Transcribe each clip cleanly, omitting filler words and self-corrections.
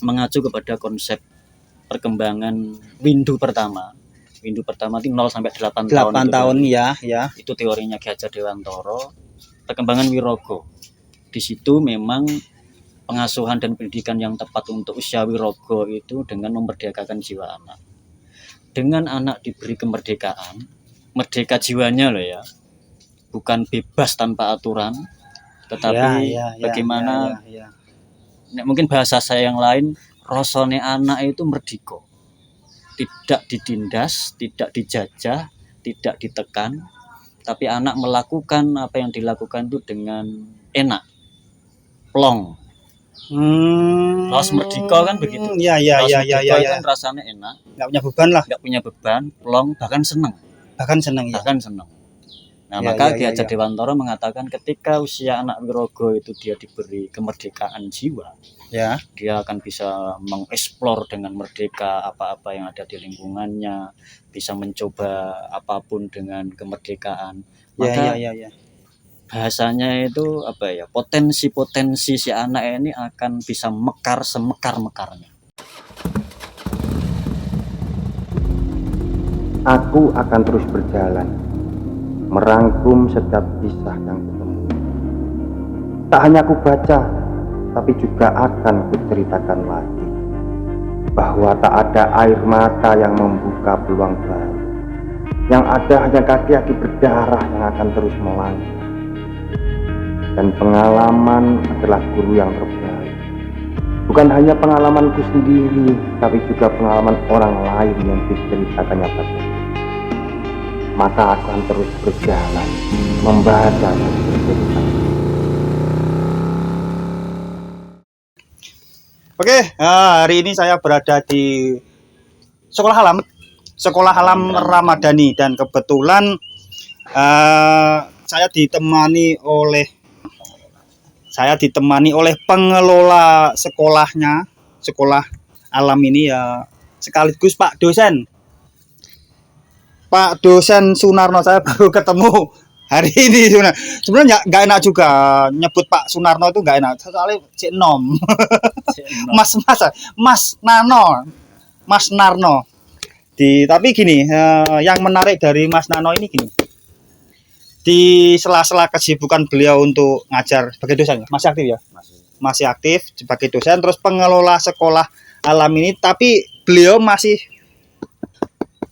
mengacu kepada konsep perkembangan windu pertama. Windu pertama itu 0 sampai 8 tahun. 8 tahun ya. Itu teorinya Ki Hajar Dewantara. Perkembangan Wirogo. Di situ memang pengasuhan dan pendidikan yang tepat untuk usia Wirogo itu dengan memerdekakan jiwa anak. Dengan anak diberi kemerdekaan, merdeka jiwanya loh ya, bukan bebas tanpa aturan, tetapi bagaimana, mungkin bahasa saya yang lain, rasane anak itu merdeka, tidak ditindas, tidak dijajah, tidak ditekan, tapi anak melakukan apa yang dilakukan itu dengan enak, plong. Raus merdeka kan begitu. Iya. Kan rasanya enak, nggak punya beban lah. Nggak punya beban, plong, bahkan senang. Bahkan senang. Nah, maka Ki Hajar Dewantara mengatakan ketika usia anak Wirogo itu dia diberi kemerdekaan jiwa, dia akan bisa mengeksplor dengan merdeka apa-apa yang ada di lingkungannya, bisa mencoba apapun dengan kemerdekaan. Maka bahasanya itu apa ya, potensi-potensi si anak ini akan bisa mekar semekar-mekarnya. Aku akan terus berjalan, merangkum setiap kisah yang ketemu. Tak hanya aku baca, tapi juga akan kuceritakan lagi bahwa tak ada air mata yang membuka peluang baru. Yang ada hanya kaki-kaki berdarah yang akan terus melangkah. Dan pengalaman adalah guru yang terbaik. Bukan hanya pengalamanku sendiri, tapi juga pengalaman orang lain yang diceritakannya padaku. Maka akan terus berjalan, membaca dan bercerita. Oke, hari ini saya berada di Sekolah Alam Ramadhani, dan kebetulan saya ditemani oleh pengelola sekolahnya, sekolah alam ini ya, sekaligus Pak dosen Sunarno. Saya baru ketemu hari ini. Sebenarnya nggak enak juga nyebut Pak Sunarno, itu nggak enak soalnya Cik Nom. Mas Narno. Tapi gini, yang menarik dari Mas Nano ini gini, di sela-sela kesibukan beliau untuk ngajar sebagai dosen, masih aktif ya? Masih aktif sebagai dosen, terus pengelola sekolah alam ini, tapi beliau masih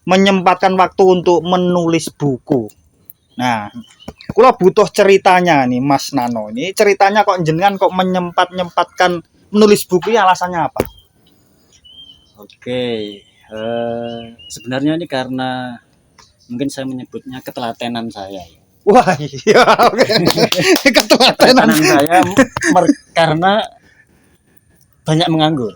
menyempatkan waktu untuk menulis buku. Nah, kalau butuh ceritanya nih Mas Nano, ini ceritanya kok jenengan kok menyempatkan menulis buku, ya alasannya apa? Oke, sebenarnya ini karena mungkin saya menyebutnya ketelatenan saya. Wah, iya, oke. Ketelatenan saya karena banyak menganggur.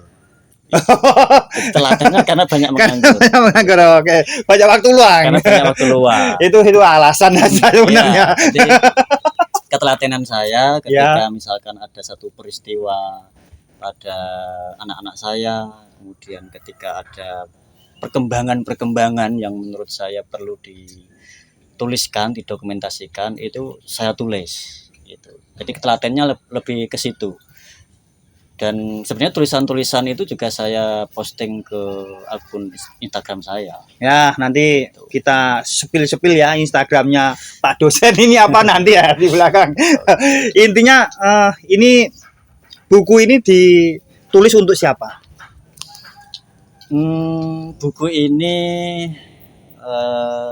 Telatennya karena banyak menganggur. Oke. Banyak waktu luang. Karena banyak waktu luang. itu alasan saja sebenarnya. Jadi ketelatenan saya ketika misalkan ada satu peristiwa pada anak-anak saya, kemudian ketika ada perkembangan yang menurut saya perlu dituliskan, didokumentasikan, itu saya tulis gitu. Jadi ketelatennya lebih ke situ. Dan sebenarnya tulisan-tulisan itu juga saya posting ke akun Instagram saya. Ya, nanti kita sepil-sepil ya Instagramnya Pak dosen ini apa nanti ya di belakang. Intinya ini buku ini ditulis untuk siapa? Buku ini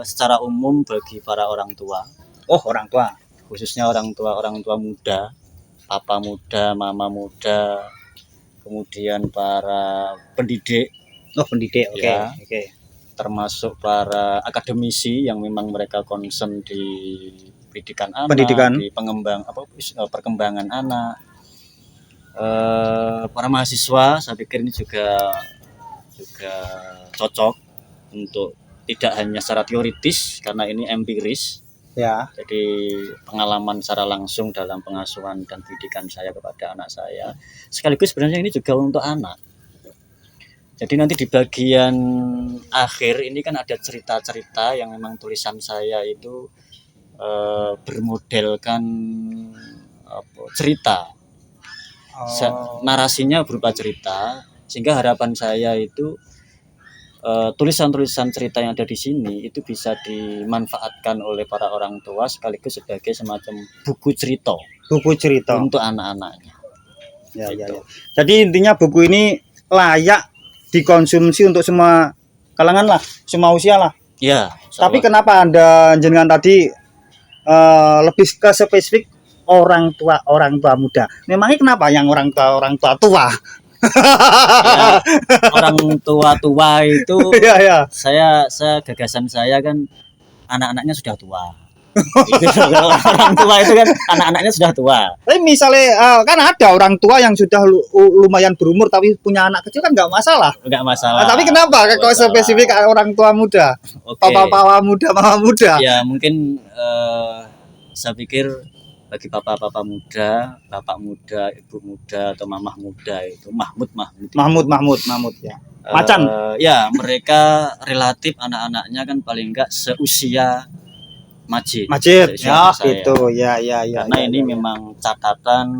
secara umum bagi para orang tua. Oh, orang tua. Khususnya orang tua muda, papa muda, mama muda, kemudian para pendidik. Oh, pendidik. Oke. Oke. Termasuk para akademisi yang memang mereka concern di pendidikan anak, di perkembangan anak. Para mahasiswa, saya pikir ini juga cocok untuk tidak hanya secara teoritis karena ini empiris. Ya. Jadi pengalaman secara langsung dalam pengasuhan dan pendidikan saya kepada anak saya. Sekaligus sebenarnya ini juga untuk anak. Jadi nanti di bagian akhir ini kan ada cerita-cerita yang memang tulisan saya itu bermodelkan cerita. Narasinya berupa cerita. Sehingga harapan saya itu tulisan-tulisan cerita yang ada di sini itu bisa dimanfaatkan oleh para orang tua sekaligus sebagai semacam buku cerita untuk anak-anaknya. Ya, ya, Gitu. ya. Jadi intinya buku ini layak dikonsumsi untuk semua kalangan lah, semua usia lah. Ya, Tapi kenapa Anda jenengan tadi lebih ke spesifik orang tua muda? Memangnya kenapa yang orang tua? ya, orang tua itu Ya, ya. saya gagasan saya kan anak-anaknya sudah tua. Itu kalau orang tua itu kan anak-anaknya sudah tua. Tapi misalnya kan ada orang tua yang sudah lumayan berumur tapi punya anak kecil kan nggak masalah. Enggak masalah. Tapi kenapa Nggak kok masalah. spesifik orang tua muda? Oke. Papa muda, mama muda. Ya mungkin saya pikir bagi papa-papa muda, bapak muda, ibu muda atau mamah muda itu Mahmud ya. Macan. Ya mereka relatif anak-anaknya kan paling enggak seusia Majid. Seusia Ya, anak saya. gitu. Ya. Karena ya, ini ya. memang catatan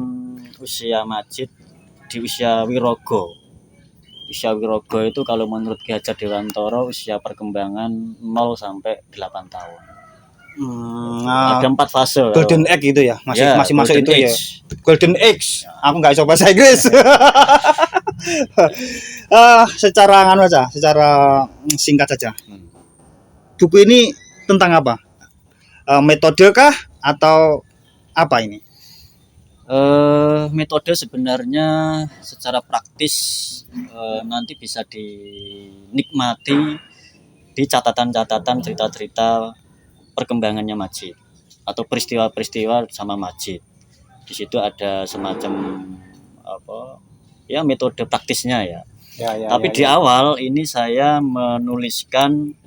usia Majid di usia Wirogo. Usia Wirogo itu kalau menurut Ki Hajar Dewantara usia perkembangan 0 sampai 8 tahun. Ada 4 fase. Golden Egg itu ya, masih masuk itu ya. Age. Golden Egg. Aku nggak bisa bahasa Inggris. Secara singkat saja. Buku ini tentang apa? Metode kah atau apa ini? Metode sebenarnya secara praktis nanti bisa dinikmati di catatan-catatan cerita-cerita perkembangannya Majid atau peristiwa-peristiwa sama Majid. Di situ ada semacam metode praktisnya ya. Tapi di awal ini saya menuliskan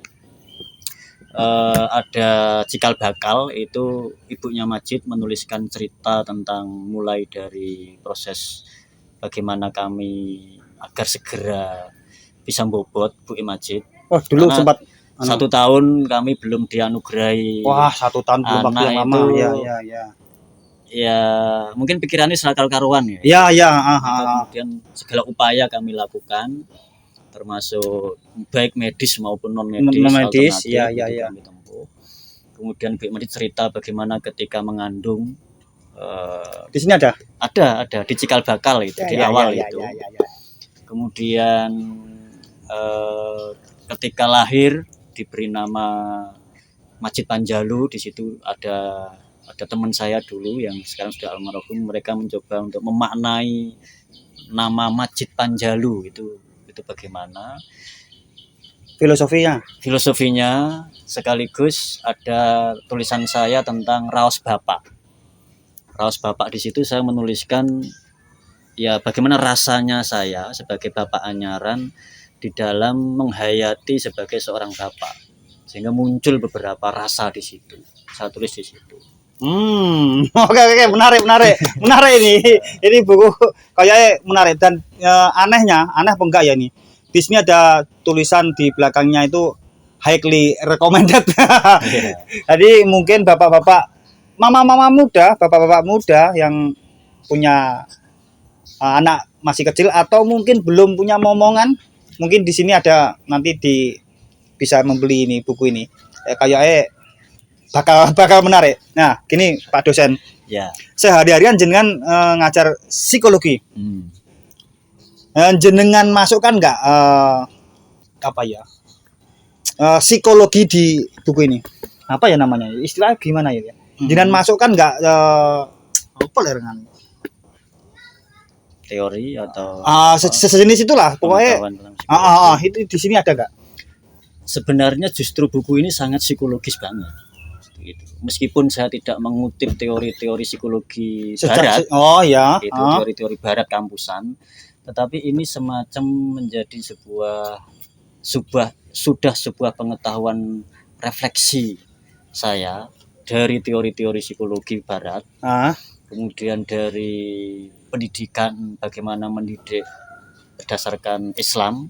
ada cikal bakal, itu ibunya Majid menuliskan cerita tentang mulai dari proses bagaimana kami agar segera bisa bobot Bu Majid. Wah, dulu Karena sempat 1 tahun kami belum dianugerahi. Wah, 1 tahun belum waktu yang lama. Itu, Ya. Ya, mungkin pikirannya serakal karuan ya. Ya. Kemudian segala upaya kami lakukan, termasuk baik medis maupun non medis, alternatif ya. kami tempuh. Kemudian Bu Majid cerita bagaimana ketika mengandung. Di sini ada di cikal bakal itu di awal itu. Kemudian ketika lahir diberi nama Majid Panjalu. Di situ ada teman saya dulu yang sekarang sudah almarhum. Mereka mencoba untuk memaknai nama Majid Panjalu itu bagaimana filosofinya, sekaligus ada tulisan saya tentang raos bapak. Di situ saya menuliskan ya bagaimana rasanya saya sebagai bapak anyaran di dalam menghayati sebagai seorang bapak, sehingga muncul beberapa rasa di situ. Saya tulis di situ. Oke, menarik ini buku kayaknya menarik dan aneh apa enggak ya ini? Di sini ada tulisan di belakangnya itu highly recommended. Jadi mungkin bapak-bapak, mama-mama muda, bapak-bapak muda yang punya anak masih kecil atau mungkin belum punya momongan, mungkin di sini ada nanti bisa membeli ini buku ini. Kayaknya bakal menarik. Nah, gini Pak dosen. Ya. Sehari-harian jenengan ngajar psikologi. Jenengan masukkan nggak psikologi di buku ini? Apa ya namanya? Istilah gimana ya? Jenengan masukkan nggak apa lerengan? Teori atau sejenis itulah pokoknya. Itu di sini ada nggak? Sebenarnya justru buku ini sangat psikologis banget. Meskipun saya tidak mengutip teori-teori psikologi barat, teori-teori barat kampusan, tetapi ini semacam menjadi sebuah pengetahuan refleksi saya dari teori-teori psikologi barat, kemudian dari pendidikan, bagaimana mendidik berdasarkan Islam,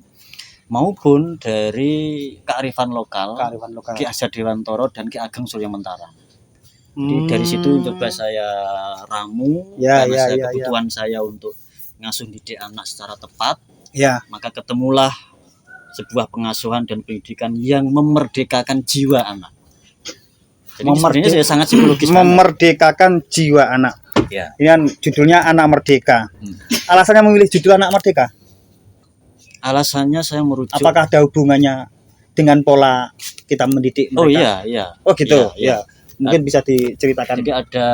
maupun dari kearifan lokal Ki Hajar Dewantara dan Ki Ageng Surya Mentara. Jadi dari situ coba saya ramu karena kebutuhan saya untuk ngasuh didik anak secara tepat. Ya. maka ketemulah sebuah pengasuhan dan pendidikan yang memerdekakan jiwa anak. Jadi sebenarnya saya sangat psikologis banget. Memerdekakan jiwa anak. Ya. Ini kan judulnya Anak Merdeka. Alasannya memilih judul Anak Merdeka? Alasannya saya merujuk. Apakah ada hubungannya dengan pola kita mendidik mereka? Oh iya. Oh gitu. Iya. Ya. Mungkin bisa diceritakan. Jadi ada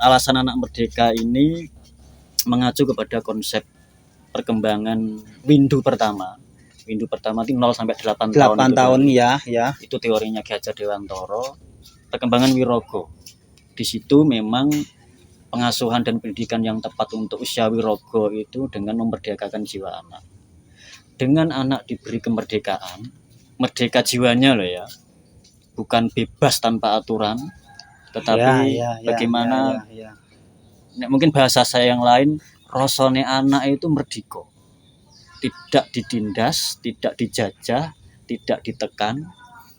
alasan Anak Merdeka ini mengacu kepada konsep perkembangan windu pertama. Windu pertama itu 0 sampai 8 tahun. 8 tahun ya. Itu teorinya Ki Hajar Dewantara. Perkembangan Wirogo. Di situ memang pengasuhan dan pendidikan yang tepat untuk usia Wirogo itu dengan memerdekakan jiwa anak. Dengan anak diberi kemerdekaan, merdeka jiwanya loh ya. Bukan bebas tanpa aturan, tetapi bagaimana mungkin bahasa saya yang lain, rasane anak itu merdeka. Tidak ditindas, tidak dijajah, tidak ditekan,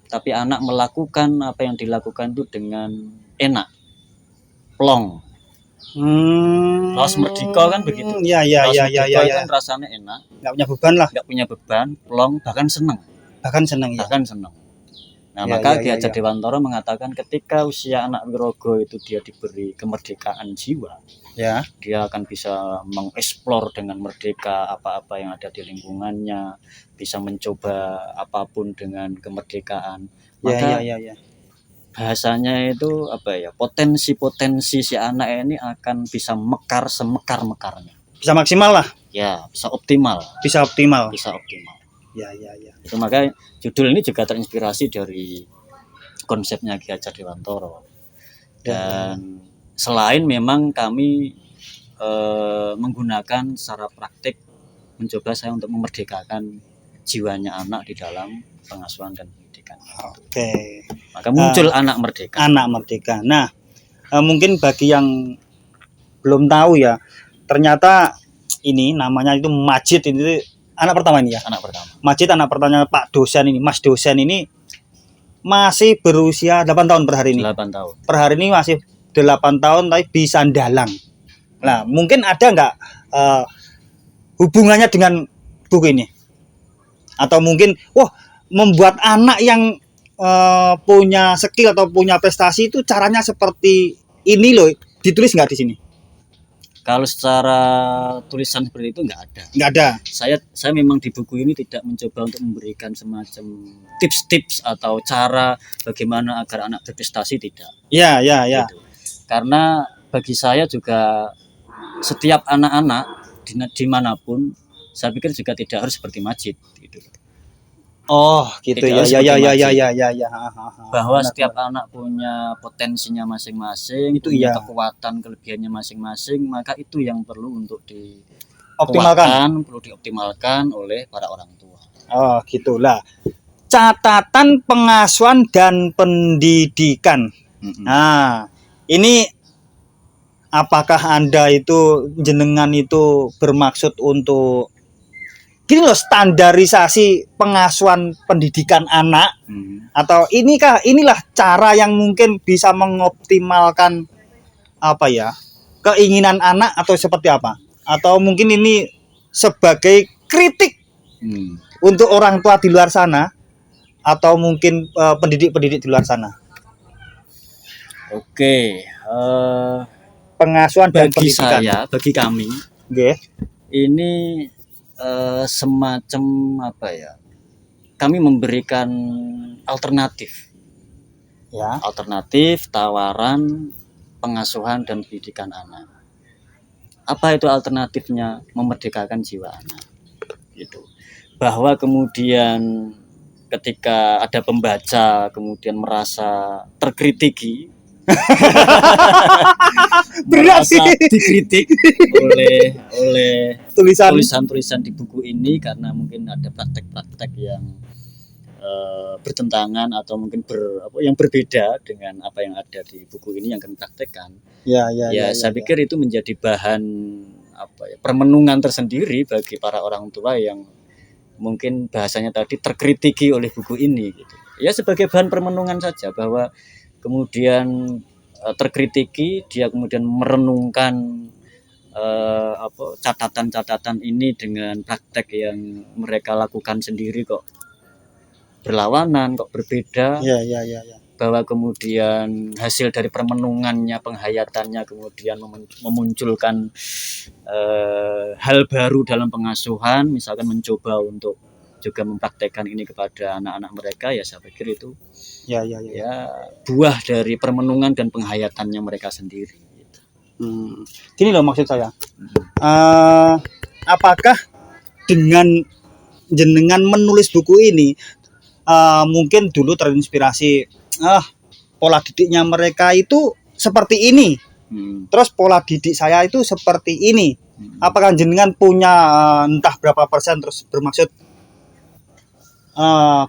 tapi anak melakukan apa yang dilakukan itu dengan enak, plong. Ras merdeka kan begitu. Iya. Kan rasanya enak, nggak punya beban lah. Nggak punya beban, plong, bahkan senang. Bahkan senang ya. Bahkan senang. Nah, maka Ki Hajar Dewantara mengatakan ketika usia anak Wirogo itu dia diberi kemerdekaan jiwa, ya, dia akan bisa mengeksplor dengan merdeka apa-apa yang ada di lingkungannya, bisa mencoba apapun dengan kemerdekaan. Maka bahasanya itu apa ya? Potensi-potensi si anak ini akan bisa mekar semekar-mekarnya. Bisa maksimal lah. Ya, bisa optimal. Bisa optimal. Ya. Itu maka judul ini juga terinspirasi dari konsepnya Ki Hajar Dewantara. Dan selain memang kami menggunakan secara praktik mencoba saya untuk memerdekakan jiwanya anak di dalam pengasuhan dan pendidikan. Oke. Maka muncul Anak Merdeka. Anak Merdeka. Nah, mungkin bagi yang belum tahu ya, ternyata ini namanya itu Majid, ini anak pertama ini ya. Anak pertama. Majid anak pertama Pak dosen ini, Mas dosen ini masih berusia 8 tahun per hari ini. 8 tahun. Per hari ini masih 8 tahun tapi bisa dalang. Nah, mungkin ada nggak hubungannya dengan buku ini? Atau mungkin membuat anak yang punya skill atau punya prestasi itu caranya seperti ini loh, ditulis nggak di sini? Kalau secara tulisan seperti itu nggak ada. Nggak ada. Saya memang di buku ini tidak mencoba untuk memberikan semacam tips-tips atau cara bagaimana agar anak berprestasi, tidak. Ya. Gitu. Karena bagi saya juga setiap anak-anak dimanapun, saya pikir juga tidak harus seperti Majid. Gitu. Oh, gitu ya. Bahwa setiap anak punya potensinya masing-masing, itu punya kekuatan kelebihannya masing-masing, maka itu yang perlu untuk perlu dioptimalkan oleh para orang tua. Oh, gitulah. Catatan pengasuhan dan pendidikan. Nah, ini apakah Anda itu jenengan itu bermaksud untuk gini loh, standarisasi pengasuhan pendidikan anak, atau inilah cara yang mungkin bisa mengoptimalkan keinginan anak, atau seperti apa? Atau mungkin ini sebagai kritik untuk orang tua di luar sana, atau mungkin pendidik-pendidik di luar sana? Oke, pengasuhan dan pendidikan. Bagi kami, ini semacam kami memberikan alternatif, alternatif tawaran pengasuhan dan pendidikan anak. Apa itu alternatifnya? Memerdekakan jiwa anak, gitu. Bahwa kemudian ketika ada pembaca kemudian merasa terkritiki, merasa dikritik oleh tulisan-tulisan di buku ini karena mungkin ada praktek-praktek yang bertentangan atau mungkin yang berbeda dengan apa yang ada di buku ini yang kami praktekkan. Saya pikir itu menjadi bahan permenungan tersendiri bagi para orang tua yang mungkin bahasanya tadi terkritiki oleh buku ini, gitu. Ya, sebagai bahan permenungan saja, bahwa kemudian terkritiki, dia kemudian merenungkan catatan-catatan ini dengan praktek yang mereka lakukan sendiri kok berlawanan, kok berbeda, Ya. bahwa kemudian hasil dari permenungannya, penghayatannya kemudian memunculkan hal baru dalam pengasuhan, misalkan mencoba untuk juga mempraktekkan ini kepada anak-anak mereka, ya saya pikir itu Ya. buah dari permenungan dan penghayatannya mereka sendiri. Gini loh maksud saya. Apakah dengan jenengan menulis buku ini mungkin dulu terinspirasi pola didiknya mereka itu seperti ini. Terus pola didik saya itu seperti ini. Apakah jenengan punya entah berapa persen terus bermaksud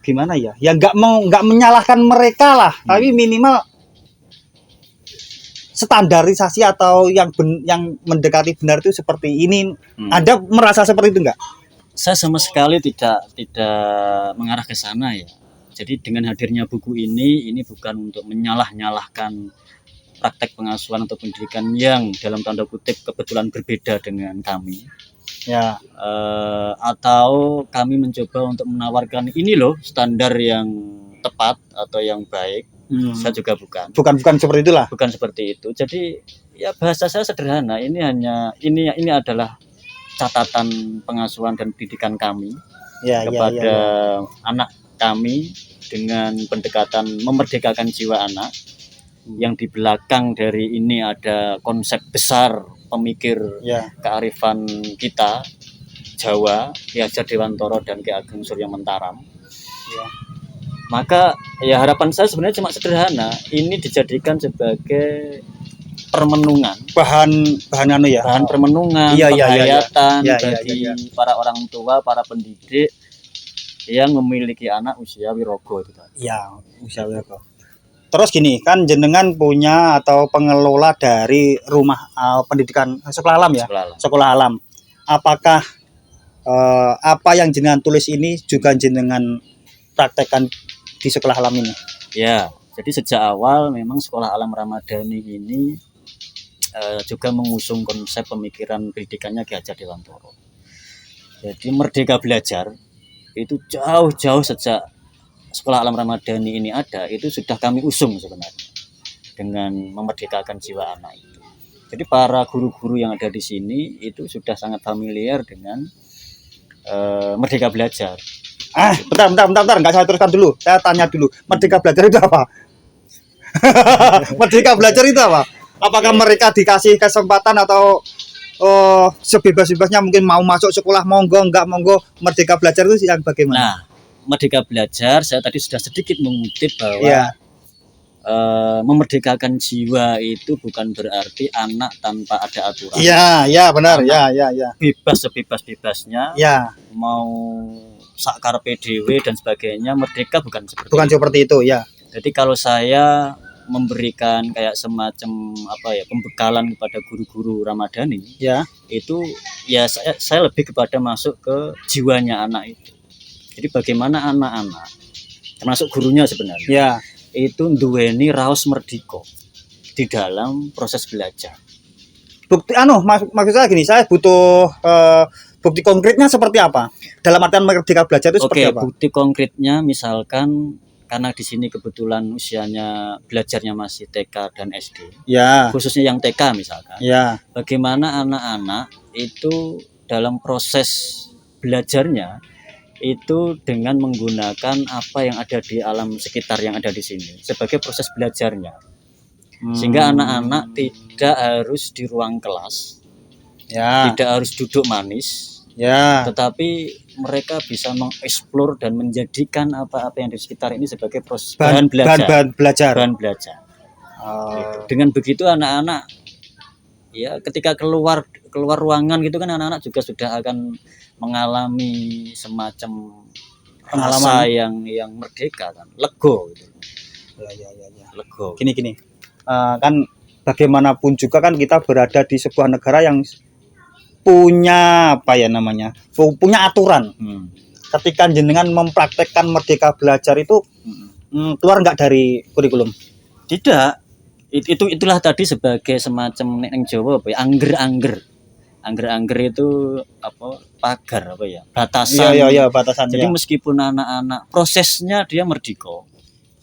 gimana ya? Ya nggak menyalahkan mereka lah, tapi minimal standarisasi atau yang mendekati benar itu seperti ini. Anda merasa seperti itu enggak? Saya sama sekali tidak mengarah ke sana ya. Jadi dengan hadirnya buku ini bukan untuk menyalah-nyalahkan praktek pengasuhan atau pendidikan yang dalam tanda kutip kebetulan berbeda dengan kami. Ya. Atau kami mencoba untuk menawarkan ini loh standar yang tepat atau yang baik. Saya juga bukan seperti itulah. Bukan seperti itu. Jadi ya bahasa saya sederhana. Ini adalah catatan pengasuhan dan pendidikan kami kepada anak kami dengan pendekatan memerdekakan jiwa anak. Yang di belakang dari ini ada konsep besar pemikir kearifan kita Jawa, Ki Hajar Dewantara dan Ki Ageng Surya Mentaram. Maka ya harapan saya sebenarnya cuma sederhana, ini dijadikan sebagai permenungan, bahan permenungan, penghayatan bagi para orang tua, para pendidik yang memiliki anak usia wirogo itu tadi. Ya, usia wirogo. Terus gini, kan jenengan punya atau pengelola dari rumah pendidikan sekolah alam ya? Sekolah alam. Apakah apa yang jenengan tulis ini juga jenengan praktekkan di sekolah alam ini? Ya, jadi sejak awal memang sekolah alam Ramadhani ini juga mengusung konsep pemikiran pendidikannya Ki Hajar Dewantara. Jadi merdeka belajar itu jauh-jauh sejak sekolah alam Ramadhani ini ada, itu sudah kami usung sebenarnya dengan memerdekakan jiwa anak itu. Jadi para guru-guru yang ada di sini itu sudah sangat familiar dengan merdeka belajar. Bentar, nggak saya teruskan dulu. Saya tanya dulu, merdeka belajar itu apa? Merdeka belajar itu apa? Apakah mereka dikasih kesempatan atau sebebas-bebasnya mungkin mau masuk sekolah monggo, nggak monggo? Merdeka belajar itu yang bagaimana? Nah, merdeka belajar saya tadi sudah sedikit mengutip bahwa memerdekakan jiwa itu bukan berarti anak tanpa ada aturan. Iya, benar. Ya. Bebas sebebas-bebasnya. Ya. Mau sakar PDW dan sebagainya, merdeka bukan seperti itu ya. Jadi kalau saya memberikan kayak semacam pembekalan kepada guru-guru Ramadhani, itu ya saya lebih kepada masuk ke jiwanya anak itu. Jadi bagaimana anak-anak termasuk gurunya sebenarnya itu nduweni raos merdika di dalam proses belajar. Bukti maksud saya gini, saya butuh bukti konkretnya seperti apa? Dalam artian merdeka belajar itu seperti apa? Bukti konkretnya misalkan karena di sini kebetulan usianya belajarnya masih TK dan SD. Khususnya yang TK misalkan. Bagaimana anak-anak itu dalam proses belajarnya itu dengan menggunakan apa yang ada di alam sekitar yang ada di sini sebagai proses belajarnya. Sehingga anak-anak tidak harus di ruang kelas. Tidak harus duduk manis. Tetapi mereka bisa mengeksplor dan menjadikan apa-apa yang di sekitar ini sebagai proses bahan belajar. Gitu. Dengan begitu anak-anak ya ketika keluar ruangan gitu kan anak-anak juga sudah akan mengalami semacam rasa yang merdeka kan, lego gitu. Lego. Gini. Kan bagaimanapun juga kan kita berada di sebuah negara yang punya punya aturan. Ketika jenengan mempraktekkan merdeka belajar itu keluar nggak dari kurikulum? Tidak. Itulah tadi sebagai semacam neng Jawa angger-angger. Angger-angger itu apa pagar apa ya batasan. Iya batasan. Jadi Ya. meskipun anak-anak prosesnya dia merdeka,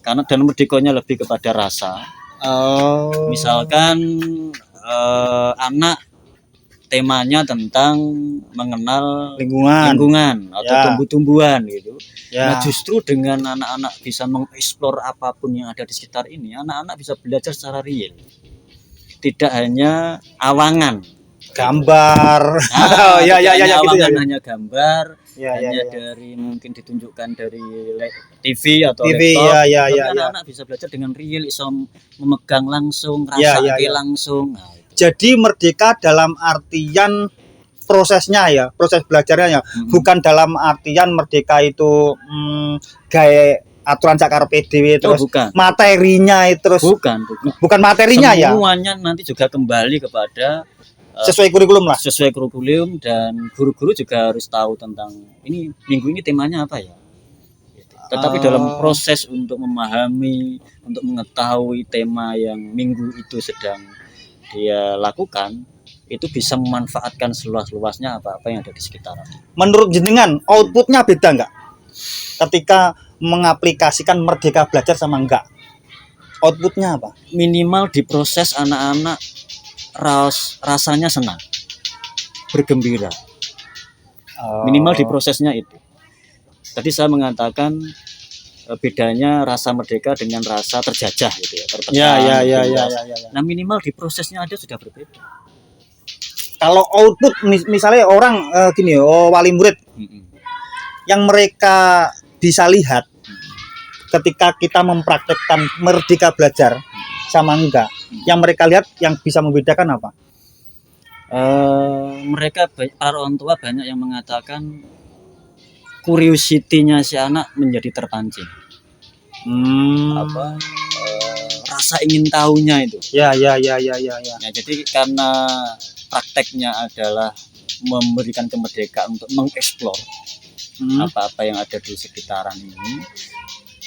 karena dan merdekanya lebih kepada rasa. Oh. Misalkan anak temanya tentang mengenal lingkungan atau Ya. tumbuh-tumbuhan gitu. Ya. Nah justru dengan anak-anak bisa mengeksplor apapun yang ada di sekitar ini, anak-anak bisa belajar secara real, tidak hanya awangan. Gambar. Tidak Ya, hanya gitu awangan, ya. hanya gambar, Ya, hanya ya. dari mungkin ditunjukkan dari TV atau TV, laptop. ya. Tapi anak-anak bisa belajar dengan real, bisa memegang langsung, Ya, rasakan ya. langsung. Nah, Jadi merdeka dalam artian prosesnya ya, proses belajarnya ya. Bukan dalam artian merdeka itu gaya aturan cakar PDW terus bukan. materinya terus bukan materinya ya. Semuanya nanti juga kembali kepada sesuai kurikulum lah. Sesuai kurikulum, dan guru-guru juga harus tahu tentang ini minggu ini temanya apa ya. Tetapi dalam proses untuk memahami, untuk mengetahui tema yang minggu itu sedang dia lakukan, itu bisa memanfaatkan seluas-luasnya apa-apa yang ada di sekitaran. Menurut jenengan outputnya beda nggak ketika mengaplikasikan merdeka belajar sama enggak? Outputnya apa? Minimal di proses anak-anak rasanya senang, bergembira. Minimal di prosesnya itu. Tadi saya mengatakan bedanya rasa merdeka dengan rasa terjajah gitu ya, tertekan. Ya. Nah minimal di prosesnya aja sudah berbeda. Kalau output misalnya orang gini, wali murid yang mereka bisa lihat ketika kita mempraktekkan merdeka belajar sama enggak, yang mereka lihat yang bisa membedakan apa? Mereka para orang tua banyak yang mengatakan curiosity-nya si anak menjadi terpancing. Rasa ingin tahunya itu. Ya. Nah, jadi karena prakteknya adalah memberikan kemerdekaan untuk mengeksplor apa-apa yang ada di sekitaran ini,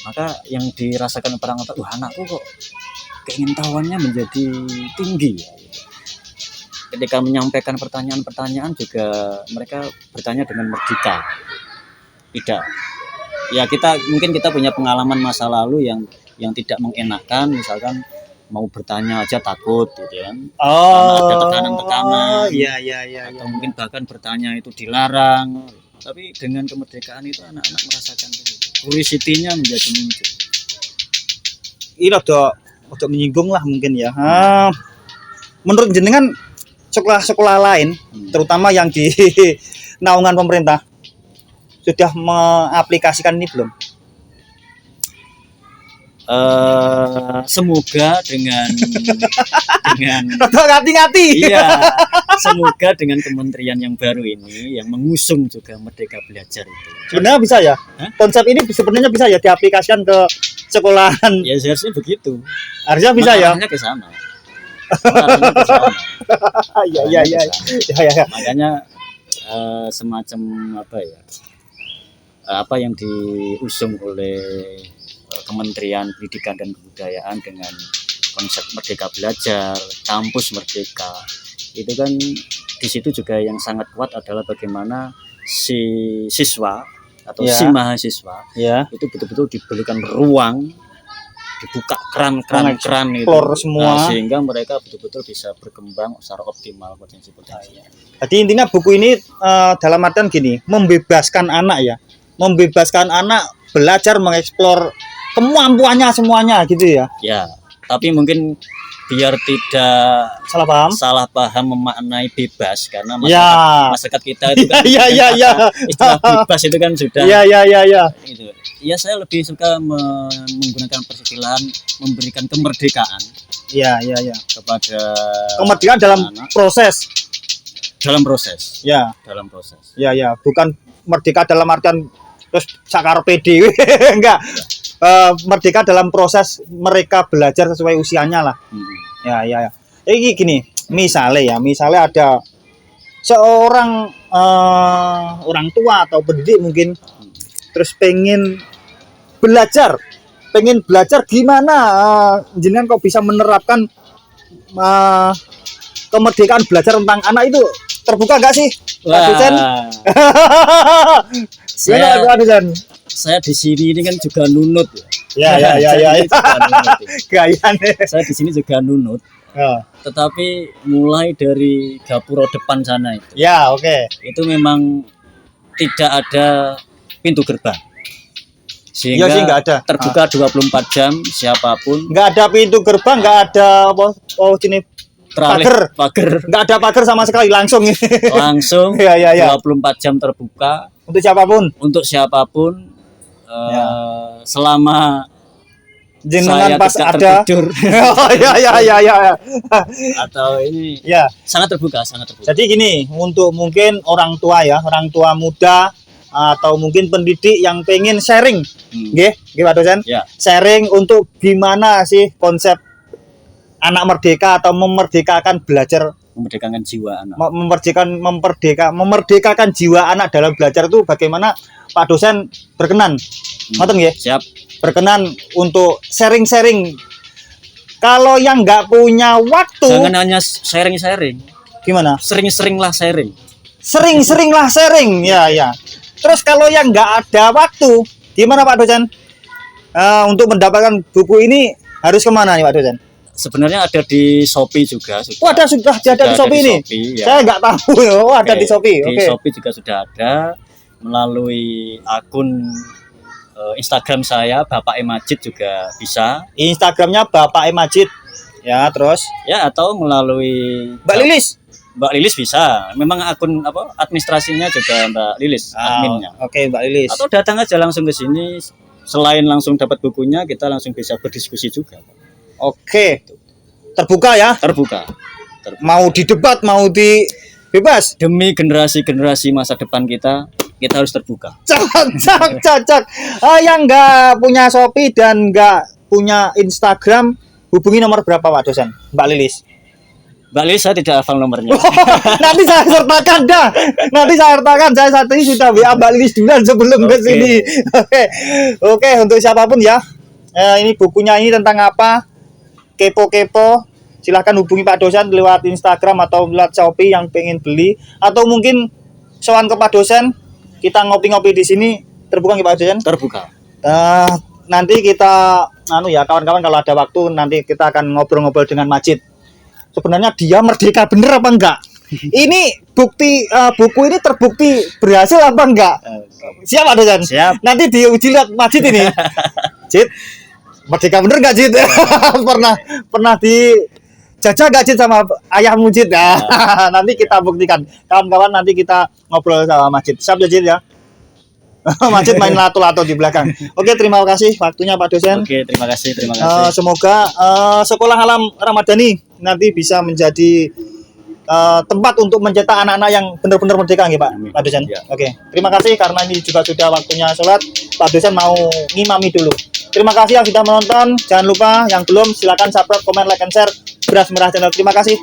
maka yang dirasakan orang tua, wah anakku kok keingintahuannya menjadi tinggi ya. Ketika menyampaikan pertanyaan-pertanyaan juga mereka bertanya dengan merdeka. Tidak. Ya kita punya pengalaman masa lalu yang tidak mengenakan, misalkan mau bertanya aja takut gitu kan. Ada tekanan-tekanan. Iya. Atau mungkin bahkan bertanya itu dilarang. Tapi dengan kemerdekaan itu anak-anak merasakan begitu. Curiosity-nya menjadi muncul. Ini udah menyinggung lah mungkin ya. Menurut jenengan sekolah-sekolah lain, terutama yang di naungan pemerintah, sudah mengaplikasikan ini belum? Semoga dengan ngati-ngati. Iya, semoga dengan kementerian yang baru ini yang mengusung juga Merdeka Belajar itu. Sebenarnya bisa ya? Konsep ini sebenarnya bisa ya diaplikasikan ke sekolahan. Ya seharusnya begitu. Harusnya bisa ya. Arahnya ke sana. Iya. Makanya semacam apa yang diusung oleh Kementerian Pendidikan dan Kebudayaan dengan konsep Merdeka Belajar, kampus merdeka, itu kan di situ juga yang sangat kuat adalah bagaimana si siswa atau si mahasiswa itu betul-betul diberikan ruang, dibuka keran itu semua, sehingga mereka betul-betul bisa berkembang secara optimal potensi-potensinya. Jadi intinya buku ini dalam artian gini, membebaskan anak belajar mengeksplor kemampuannya semuanya gitu ya. Ya, tapi mungkin biar tidak salah paham memaknai bebas, karena masyarakat kita itu kan istilah bebas itu kan sudah itu. Ya saya lebih suka menggunakan peristilahan memberikan kemerdekaan. Kepada kemerdekaan dalam proses. Ya, bukan merdeka dalam artian terus sakar PD enggak. Merdeka dalam proses mereka belajar sesuai usianya lah. Ya. Ini gini, misalnya ada seorang orang tua atau pendidik mungkin terus pengen belajar gimana jenengan kok bisa menerapkan kemerdekaan belajar tentang anak itu terbuka nggak sih, Pak dosen? Saya- Gimana, Pak dosen? Saya di sini ini kan juga nunut. Ya. Saya ini juga nunut. Gaya nih. Saya di sini juga nunut. Ya. Tetapi mulai dari gapura depan sana Ya, oke. itu memang tidak ada pintu gerbang. Iya Sehingga sih, nggak ada. terbuka 24 jam siapapun Nggak ada pintu gerbang, nggak ada apa? Oh, sini teralih pagar nggak ada pagar sama sekali, langsung ini. langsung Ya. 24 jam terbuka Untuk siapapun. untuk siapapun Ya. selama Jenengan saya pas tidak ada. tertidur Oh, ya. atau ini Ya. sangat terbuka. Jadi gini, untuk mungkin orang tua ya, orang tua muda atau mungkin pendidik yang pengen sharing, nggih, Pak dosen? Ya. Sharing untuk gimana sih konsep anak merdeka atau memerdekakan belajar, Memerdekakan jiwa anak. memerdekakan jiwa anak dalam belajar itu bagaimana Pak dosen berkenan? Ngoten nggih? Siap. Berkenan untuk sharing-sharing. Kalau yang nggak punya waktu, Jangan hanya sharing-sharing. gimana? Sering-seringlah sharing. Sering-seringlah sharing, ya. Terus kalau yang nggak ada waktu, gimana Pak dosen? Untuk mendapatkan buku ini harus kemana nih Pak dosen? Sebenarnya ada di Shopee juga. Oh, ada sudah ada di Shopee ini. Shopee, ya. Saya nggak tahu. Oh, ada di Shopee. Di Oke. Shopee juga sudah ada melalui akun Instagram saya Bapak Majid juga bisa Instagramnya Bapak Majid. Ya, terus ya, atau melalui Mbak Lilis. Mbak Lilis bisa. Memang akun apa administrasinya juga Mbak Lilis, adminnya. Oke, Mbak Lilis. Atau datang aja langsung ke sini. Selain langsung dapat bukunya, kita langsung bisa berdiskusi juga. Oke. Terbuka ya. Terbuka. Mau di debat, mau di bebas. Demi generasi masa depan kita harus terbuka. Cak. Yang nggak punya Shopee dan nggak punya Instagram, hubungi nomor berapa Pak dosen? Mbak Lilis. Mbak Lilis saya tidak hafal nomornya. Nanti saya sertakan dah. Saya saat ini sudah WA Mbak Lilis duluan sebelum ke Oke. sini. Oke, untuk siapapun ya. Ini bukunya ini tentang apa? Kepo-kepo. Silahkan hubungi Pak dosen lewat Instagram atau lewat Shopee yang pengen beli, atau mungkin sowan ke Pak dosen. Kita ngopi-ngopi di sini, terbuka nggih Pak dosen? Terbuka. Nanti kita kawan-kawan kalau ada waktu nanti kita akan ngobrol-ngobrol dengan Majid. Sebenarnya dia merdeka bener apa enggak? Ini bukti buku ini terbukti berhasil apa enggak? Siap Pak dosen? Siap. Nanti diuji lihat Majid ini. Jid, merdeka bener enggak Jid? pernah dijajah enggak Jid sama ayahmu Jid? Nanti kita buktikan. Kawan-kawan nanti kita ngobrol sama Majid. Siap ya Jid ya? Majid main lato-lato di belakang. Oke, terima kasih waktunya Pak dosen. Oke, terima kasih. Semoga sekolah alam Ramadhani nanti bisa menjadi tempat untuk mencetak anak-anak yang benar-benar merdeka nggih Pak, Amin. Pak dosen. Ya. Oke, terima kasih karena ini juga sudah waktunya sholat. Pak dosen mau ngimami dulu. Terima kasih yang sudah menonton. Jangan lupa yang belum silakan subscribe, comment, like, and share Beras Merah Channel. Terima kasih.